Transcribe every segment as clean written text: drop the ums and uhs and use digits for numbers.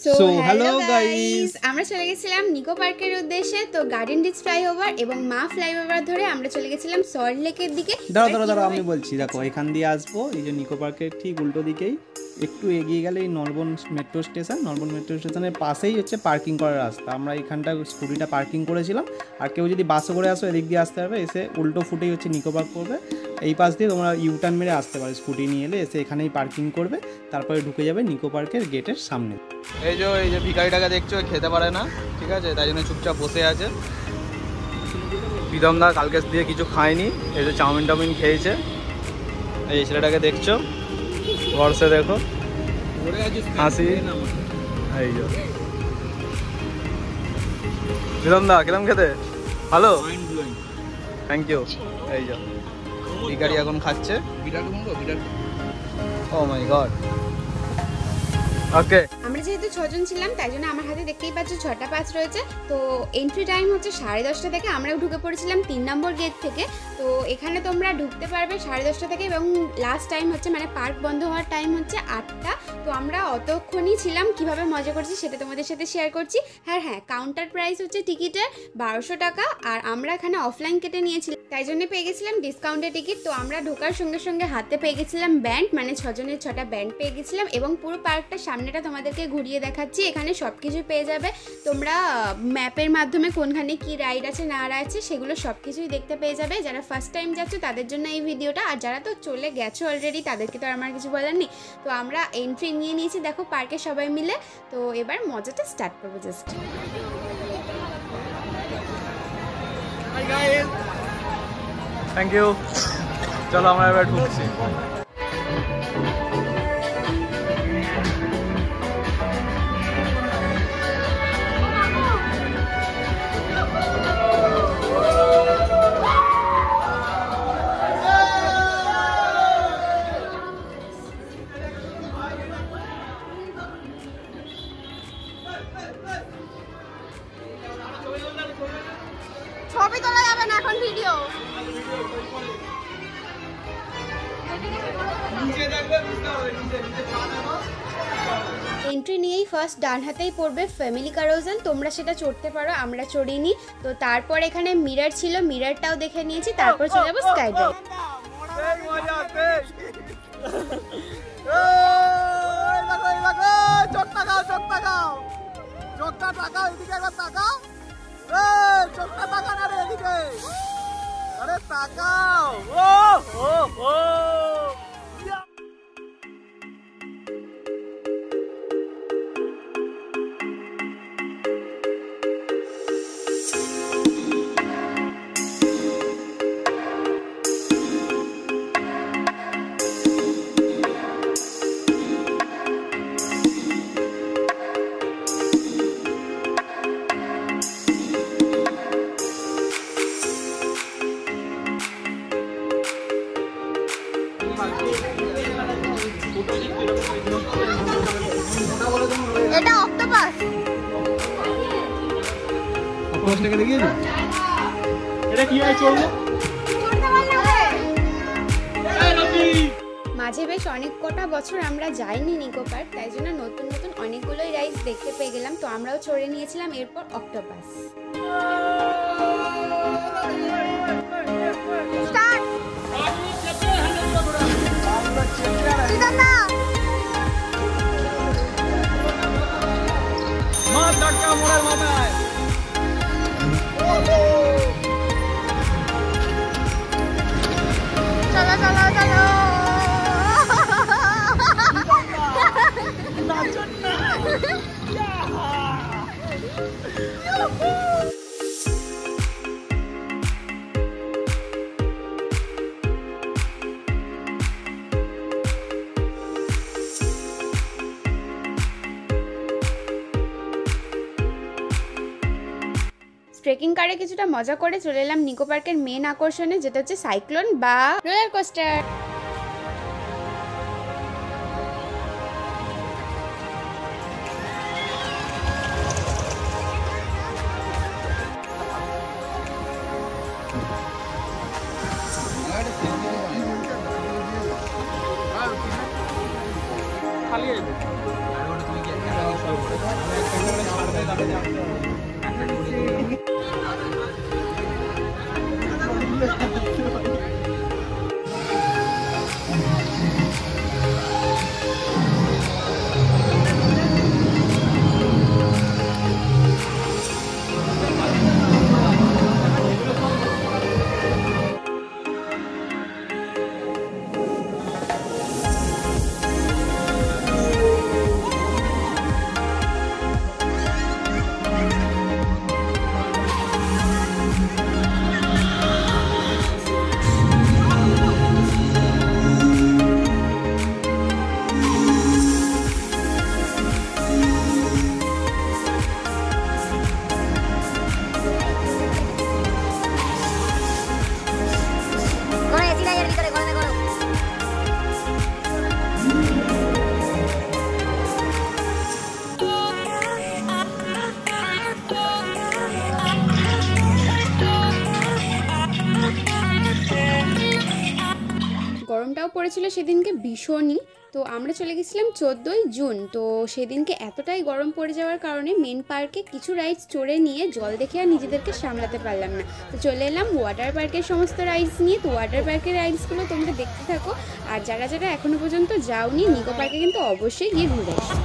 So hello guys, আমরা চলে গেছিলাম নিকো পার্কের উদ্দেশ্যে। তো গার্ডেন রিচ ফ্লাইওভার এবং মা ফ্লাইওভার ধরে আমরা চলে গেছিলাম সল্ট লেকের দিকে। দাঁড়া আমি বলছি, দেখো এখান দিয়ে আসবো, এই যে নিকো পার্কের ঠিক উল্টো দিকেই একটু এগিয়ে গেলে এই নলবন মেট্রো স্টেশনের পাশেই হচ্ছে পার্কিং করার রাস্তা। আমরা এখানটা স্কুটিটা পার্কিং করেছিলাম। আর কেউ যদি বাসে করে আসো এদিক দিয়ে আসতে হবে, এসে উল্টো ফুটেই হচ্ছে নিকো পার্ক করবে। এই পাশ দিয়ে তোমরা ইউটার্ন মেরে আসতে পারো, স্কুটি নিয়ে এলে এসে এখানেই পার্কিং করবে, তারপরে ঢুকে যাবে নিকো পার্কের গেটের সামনে। এই যে ভিখারিটাকে দেখছো, খেতে পারে না, ঠিক আছে, তাই জন্য চুপচাপ বসে আছে। প্রীতমদা কালকে দিয়ে কিছু খায়নি, এই যে চাউমিন খেয়েছে। এই ছেলেটাকে দেখছো, বর্ষে দেখো হাসি। এই যে প্রীতমদা কিরম খেতে? ভালো, থ্যাংক ইউ। এই যে ভিখারি এখন খাচ্ছে। ও মাই গড। ওকে, আমরা যেহেতু 6 জন ছিলাম তাই জন্য আমার হাতে দেখতেই পাচ্ছ 6টা পাস রয়েছে। তো এন্ট্রি টাইম হচ্ছে 10:30 থেকে। আমরাও ঢুকে পড়েছিলাম 3 নম্বর গেট থেকে। তো এখানে তোমরা ঢুকতে পারবে 10:30 থেকে এবং লাস্ট টাইম হচ্ছে মানে পার্ক বন্ধ হওয়ার টাইম হচ্ছে 8টা। তো আমরা অতক্ষণই ছিলাম, কিভাবে মজা করছি সেটা তোমাদের সাথে শেয়ার করছি। হ্যাঁ, কাউন্টার প্রাইস হচ্ছে টিকিটের 1200 টাকা। আর আমরা এখানে অফলাইন কেটে নিয়েছিলাম, তাই জন্য পেয়ে গেছিলাম ডিসকাউন্টের টিকিট। তো আমরা ঢোকার সঙ্গে সঙ্গে হাতে পেয়ে গেছিলাম ব্যান্ড, মানে 6 জনের 6টা ব্যান্ড পেয়ে গেছিলাম। এবং পুরো পার্কটা সামনেটা তোমাদেরকে ঘুরিয়ে দেখাচ্ছি। এখানে সব কিছু পেয়ে যাবে তোমরা, ম্যাপের মাধ্যমে কোনখানে কি রাইড আছে না আছে সেগুলো সব কিছুই দেখতে পেয়ে যাবে। যারা ফার্স্ট টাইম যাচ্ছ তাদের জন্য এই ভিডিওটা, আর যারা তো চলে গেছো অলরেডি তাদেরকে তো আমার কিছু বলার নেই। তো আমরা এন্ট্রি নিয়ে নিয়েছি, দেখো পার্কে সবাই মিলে। তো এবার মজাটা স্টার্ট করবো জাস্ট। Thank you. চলো আমরা এবার ঢুকছি। ছবি তোলা যাবে না এখন, ভিডিও। এন্ট্রি নিয়েই ফার্স্ট ডান হাতেই পড়বে ফ্যামিলি ক্যারাভেন, তোমরা সেটা চড়তে পারো, আমরা চড়িনি। তো তারপর এখানে মিরর ছিল, মিররটাও দেখে নিয়েছি। তারপর চলে যাবো স্কাই ড্রাইভ। এটা অক্টোপাস। অক্টোপাসটাকে দেখিয়েছো? এটা কি হয় চলবে? মাঝে বেশ অনেক কটা বছর আমরা যাইনি নিকো পার্ক, তাই জন্য নতুন নতুন অনেকগুলোই রাইডস দেখতে পেয়ে গেলাম। তো আমরাও চড়ে নিয়েছিলাম এরপর অক্টোপাস। ট্রেকিং কারে কিছুটা মজা করে চলে এলাম নিকো পার্কের মেন আকর্ষণে, যেটা হচ্ছে সাইক্লোন বা রোলার কোস্টার। খালি গরমটাও পড়েছিল সেদিনকে ভীষণই। তো আমরা চলে গেছিলাম 14ই জুন। তো সেদিনকে এতটাই গরম পড়ে যাওয়ার কারণে মেন পার্কে কিছু রাইডস চড়ে নিয়ে জল দেখে আর নিজেদেরকে সামলাতে পারলাম না, তো চলে এলাম ওয়াটার পার্কের সমস্ত রাইডস নিয়ে। তো ওয়াটার পার্কের রাইডসগুলো তোমরা দেখতে থাকো, আর যারা যারা এখনও পর্যন্ত যাওনি নিকো পার্কে কিন্তু অবশ্যই গিয়ে ঘুরে এসো।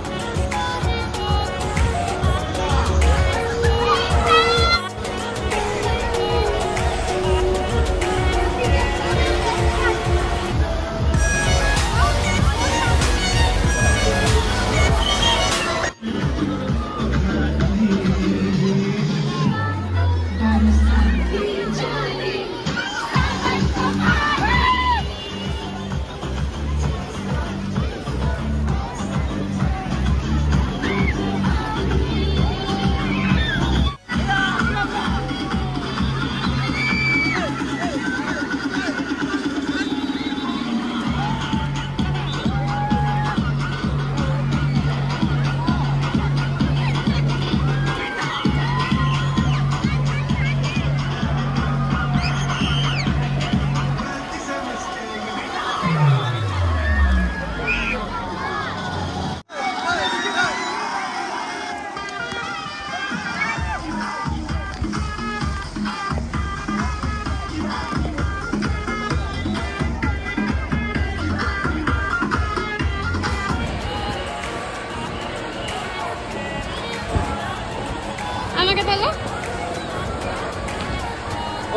আমাকে তাহলে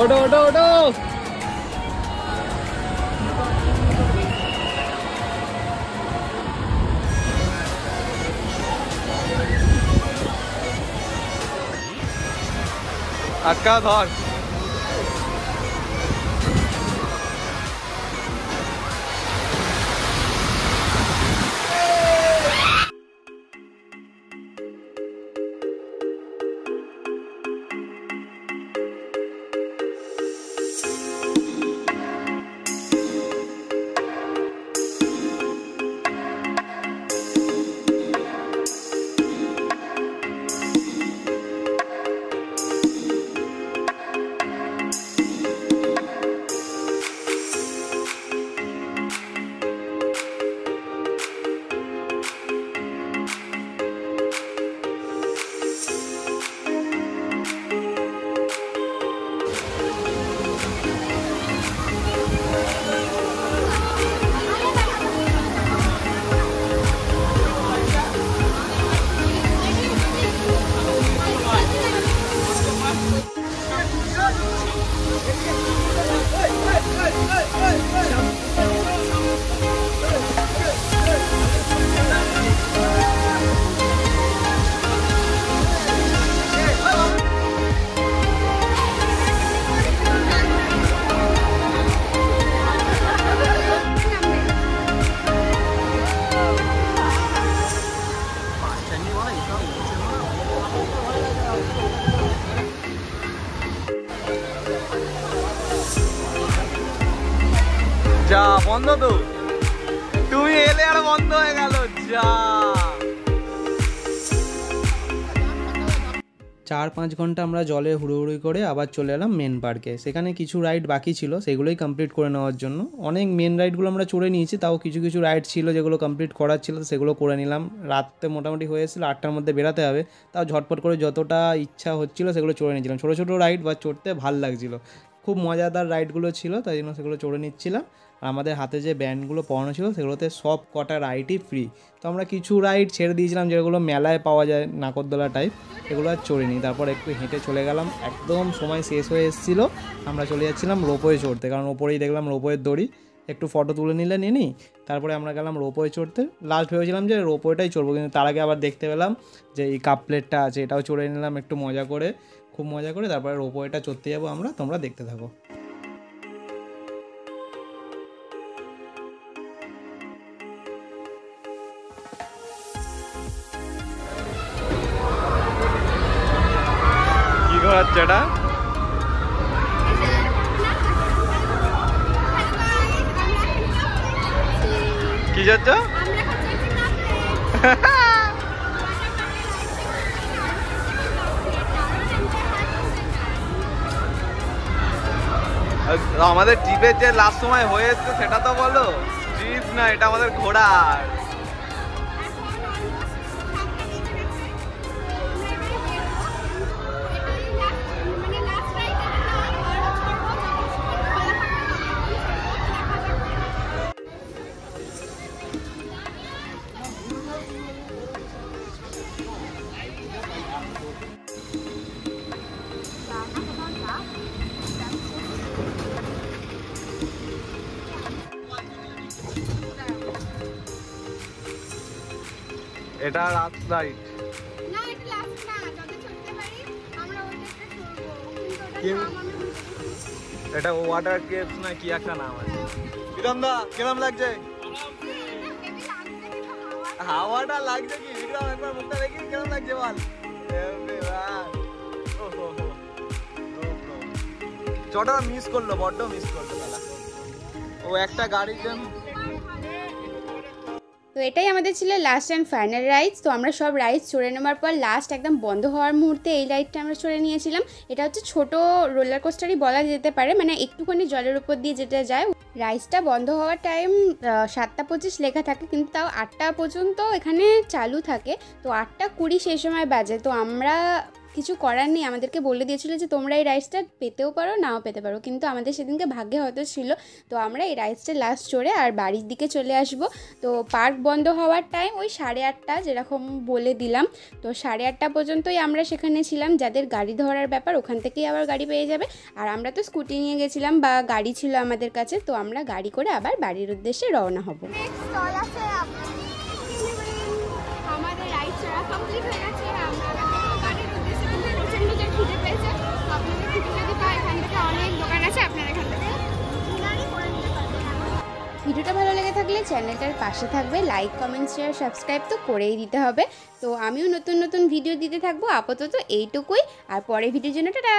ওটো ওটো ওটো আটকা ধর। যা বন্ধ তো, তুমি এলে আর বন্ধ হয়ে গেল। যা 4-5 ঘন্টা আমরা জলে হুড়োহুড়ি করে আবার চলে এলাম মেন পার্কে। সেখানে কিছু রাইড বাকি ছিল, সেগুলোই কমপ্লিট করে নেওয়ার জন্য। অনেক মেন রাইডগুলো আমরা চড়ে নিয়েছি, তাও কিছু কিছু রাইড ছিল যেগুলো কমপ্লিট করার ছিল, সেগুলো করে নিলাম। রাতে মোটামুটি হয়ে এসেছিলো 8টার মধ্যে বেরাতে হবে, তাও ঝটপট করে যতটা ইচ্ছা হচ্ছিলো সেগুলো চড়ে নিয়েছিলাম। ছোটো ছোটো রাইড বা চড়তে ভাল লাগছিলো, খুব মজাদার রাইডগুলো ছিল, তাই জন্য সেগুলো চড়ে নিচ্ছিলাম। আর আমাদের হাতে যে ব্যান্ডগুলো পড়ানো ছিল সেগুলোতে সব কটা রাইডই ফ্রি। তো আমরা কিছু রাইড ছেড়ে দিয়েছিলাম যেগুলো মেলায় পাওয়া যায়, নাকরদোলা টাইপ, এগুলো আর চড়িনি। তারপর একটু হেঁটে চলে গেলাম, একদম সময় শেষ হয়ে এসেছিলো, আমরা চলে যাচ্ছিলাম রোপওয়ে চড়তে, কারণ ওপরেই দেখলাম রোপওয়ের দড়ি, একটু ফটো তুলে নিলে নিই। তারপরে আমরা গেলাম রোপওয়ে চড়তে। লাস্ট ভেবেছিলাম যে রোপওয়েটাই চড়বো, কিন্তু তার আগে আবার দেখতে পেলাম যে এই কাপ প্লেটটা আছে, এটাও চড়ে নিলাম একটু মজা করে, খুব মজা করে। তারপরে রোপওয়েটা চড়তে যাবো আমরা, তোমরা দেখতে থাকো। কি করাচ্ছে এটা? কি যাচ্ছ? আমাদের ট্রিপের যে লাস্ট সময় হয়েছে সেটা তো বলো। ট্রিপ না, এটা আমাদের ঘোড়ার। এটা লাস্ট রাইড না, এটা লাস্ট না, যত চড়তে পারি আমরা ওইটা চড়বো। এটা ওয়াটার কেভস না কি একটা নাম আছে। বিক্রম দা কেমন লাগছে? হাওয়াটা লাগছে কি বিক্রম? একবার মুখটা দেখি কেমন লাগছে বল। চটা মিস করলো, বড্ড মিস করলো দাদা। ও একটা গাড়ির জন্য। তো এটাই আমাদের ছিল লাস্ট অ্যান্ড ফাইনাল রাইডস। তো আমরা সব রাইডস চড়ে নেওয়ার পর লাস্ট একদম বন্ধ হওয়ার মুহূর্তে এই রাইডটা আমরা চড়ে নিয়েছিলাম। এটা হচ্ছে ছোটো রোলার কোস্টারই বলা যেতে পারে, মানে একটুখানি জলের উপর দিয়ে যেটা যায়। রাইডসটা বন্ধ হওয়ার টাইম 7:25 লেখা থাকে, কিন্তু তাও 8টা পর্যন্ত এখানে চালু থাকে। তো 8:20 সেই সময় বাজে। তো আমরা কিছু করার নেই, আমাদেরকে বলে দিয়েছিল যে তোমরা এই রাইডসটা পেতেও পারো নাও পেতে পারো, কিন্তু আমাদের সেদিনকে ভাগ্যে হয়তো ছিল। তো আমরা এই রাইডসটা লাস্ট চড়ে আর বাড়ির দিকে চলে আসব। তো পার্ক বন্ধ হওয়ার টাইম ওই 8:30 যেরকম বলে দিলাম। তো 8:30 পর্যন্তই আমরা সেখানে ছিলাম। যাদের গাড়ি ধরার ব্যাপার ওখান থেকেই আবার গাড়ি পেয়ে যাবে। আর আমরা তো স্কুটি নিয়ে গেছিলাম বা গাড়ি ছিল আমাদের কাছে, তো আমরা গাড়ি করে আবার বাড়ির উদ্দেশ্যে রওনা হব। আমাদের রাইড চড়া কমপ্লিট হয়ে গেছে, আমরা বাড়ির উদ্দেশ্যে প্রচন্ড যে খিদে পেয়েছে। তো আপনাদের খিদে যদি পায় এখান থেকে অনেক দোকান আছে, আপনারা এখান থেকে করে নিতে পারবেন। ভিডিওটা ভালো লেগে থাকলে চ্যানেলটার পাশে থাকবে, লাইক কমেন্ট শেয়ার সাবস্ক্রাইব তো করেই দিতে হবে। তো আমিও নতুন নতুন ভিডিও দিতে থাকবো। আপাতত এইটুকুই, আর পরের ভিডিওর জন্য টাটা।